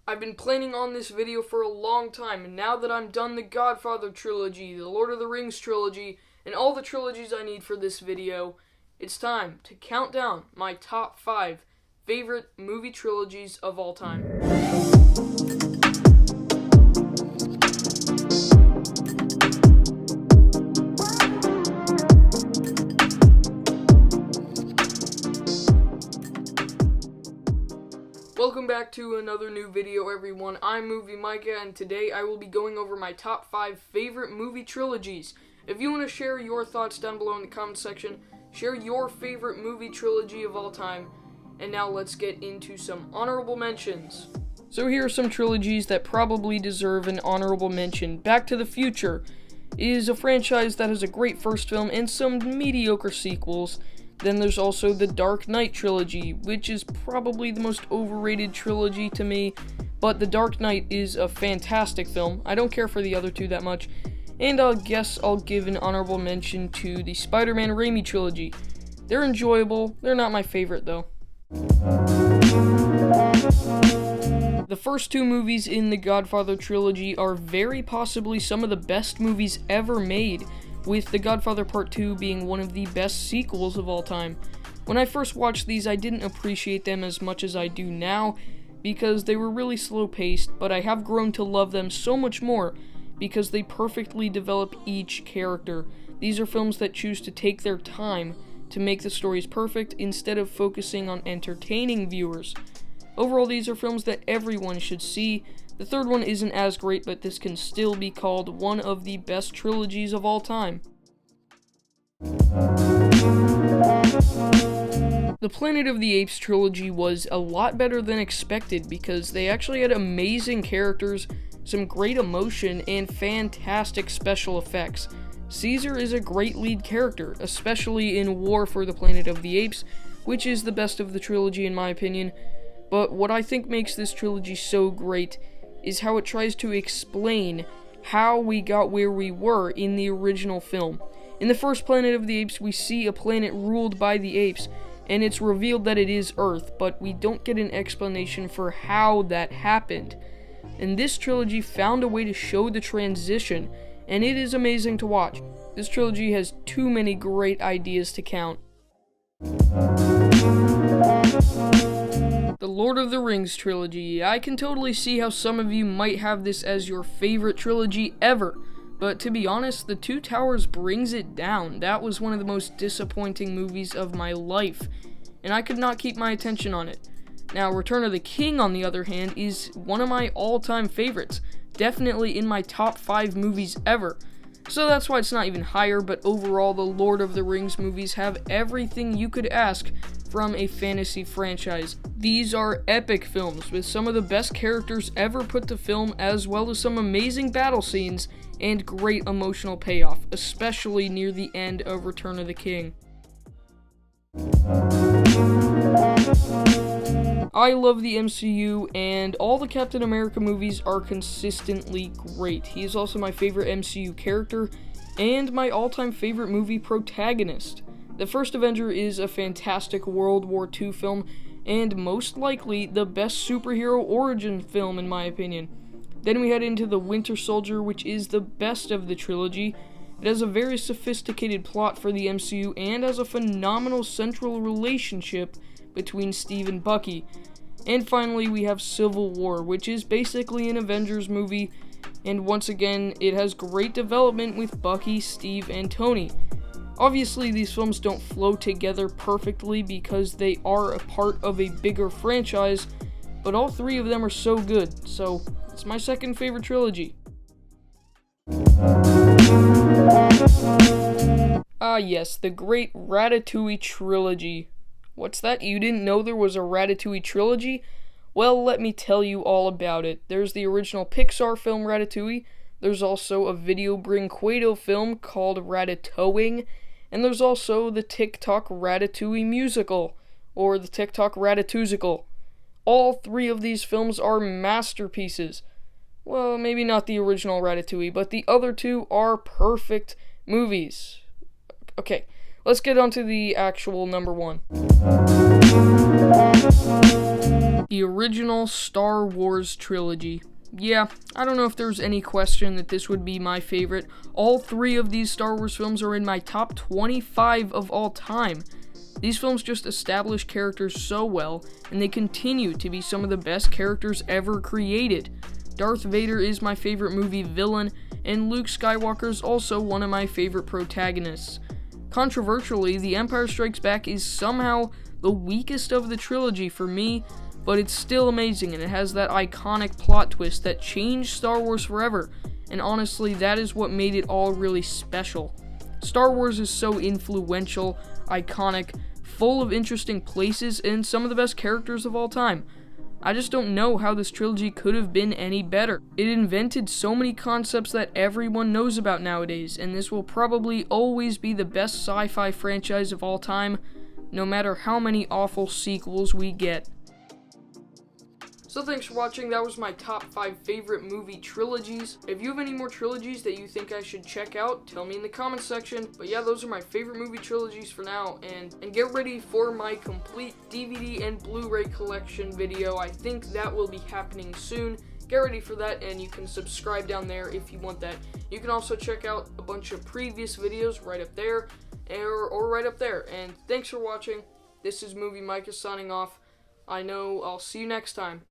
I've been planning on this video for a long time, and now that I'm done the Godfather trilogy, the Lord of the Rings trilogy, and all the trilogies I need for this video, it's time to count down my top 5 favorite movie trilogies of all time. Welcome back to another new video, everyone. I'm Movie Micah, and today I will be going over my top 5 favorite movie trilogies. If you want to share your thoughts down below in the comment section, share your favorite movie trilogy of all time. And now let's get into some honorable mentions. So here are some trilogies that probably deserve an honorable mention. Back to the Future is a franchise that has a great first film and some mediocre sequels. Then there's also the Dark Knight trilogy, which is probably the most overrated trilogy to me, but The Dark Knight is a fantastic film. I don't care for the other two that much, and I guess I'll give an honorable mention to the Spider-Man Raimi trilogy. They're enjoyable, they're not my favorite though. The first two movies in the Godfather trilogy are very possibly some of the best movies ever made, with The Godfather Part 2 being one of the best sequels of all time. When I first watched these, I didn't appreciate them as much as I do now, because they were really slow-paced, but I have grown to love them so much more, because they perfectly develop each character. These are films that choose to take their time to make the stories perfect, instead of focusing on entertaining viewers. Overall, these are films that everyone should see. The third one isn't as great, but this can still be called one of the best trilogies of all time. The Planet of the Apes trilogy was a lot better than expected because they actually had amazing characters, some great emotion, and fantastic special effects. Caesar is a great lead character, especially in War for the Planet of the Apes, which is the best of the trilogy in my opinion. But what I think makes this trilogy so great is how it tries to explain how we got where we were in the original film. In the first Planet of the Apes, we see a planet ruled by the apes, and it's revealed that it is Earth, but we don't get an explanation for how that happened. And this trilogy found a way to show the transition, and it is amazing to watch. This trilogy has too many great ideas to count. The Lord of the Rings trilogy. I can totally see how some of you might have this as your favorite trilogy ever, but to be honest, The Two Towers brings it down. That was one of the most disappointing movies of my life, and I could not keep my attention on it. Now, Return of the King, on the other hand, is one of my all-time favorites, definitely in my top 5 movies ever. So that's why it's not even higher, but overall, the Lord of the Rings movies have everything you could ask from a fantasy franchise. These are epic films with some of the best characters ever put to film, as well as some amazing battle scenes and great emotional payoff, especially near the end of Return of the King. I love the MCU, and all the Captain America movies are consistently great. He is also my favorite MCU character, and my all-time favorite movie protagonist. The first Avenger is a fantastic World War II film, and most likely the best superhero origin film in my opinion. Then we head into The Winter Soldier, which is the best of the trilogy. It has a very sophisticated plot for the MCU, and has a phenomenal central relationship between Steve and Bucky. And finally, we have Civil War, which is basically an Avengers movie, and once again, it has great development with Bucky, Steve, and Tony. Obviously, these films don't flow together perfectly because they are a part of a bigger franchise, but all three of them are so good, so it's my second favorite trilogy. Ah yes, the great Ratatouille trilogy. What's that? You didn't know there was a Ratatouille trilogy? Well, let me tell you all about it. There's the original Pixar film Ratatouille, there's also a Video Brinquedo film called Ratatouille, and there's also the TikTok Ratatouille musical, or the TikTok Ratatouille. All three of these films are masterpieces. Well, maybe not the original Ratatouille, but the other two are perfect movies. Okay, let's get on to the actual number 1. The original Star Wars trilogy. Yeah, I don't know if there's any question that this would be my favorite. All 3 of these Star Wars films are in my top 25 of all time. These films just establish characters so well, and they continue to be some of the best characters ever created. Darth Vader is my favorite movie villain, and Luke Skywalker is also one of my favorite protagonists. Controversially, The Empire Strikes Back is somehow the weakest of the trilogy for me, but it's still amazing, and it has that iconic plot twist that changed Star Wars forever, and honestly, that is what made it all really special. Star Wars is so influential, iconic, full of interesting places, and some of the best characters of all time. I just don't know how this trilogy could have been any better. It invented so many concepts that everyone knows about nowadays, and this will probably always be the best sci-fi franchise of all time, no matter how many awful sequels we get. So thanks for watching. That was my top 5 favorite movie trilogies. If you have any more trilogies that you think I should check out, tell me in the comments section. But yeah, those are my favorite movie trilogies for now. And get ready for my complete DVD and Blu-ray collection video. I think that will be happening soon. Get ready for that, and you can subscribe down there if you want that. You can also check out a bunch of previous videos right up there, or right up there. And thanks for watching. This is Movie Micah signing off. I know I'll see you next time.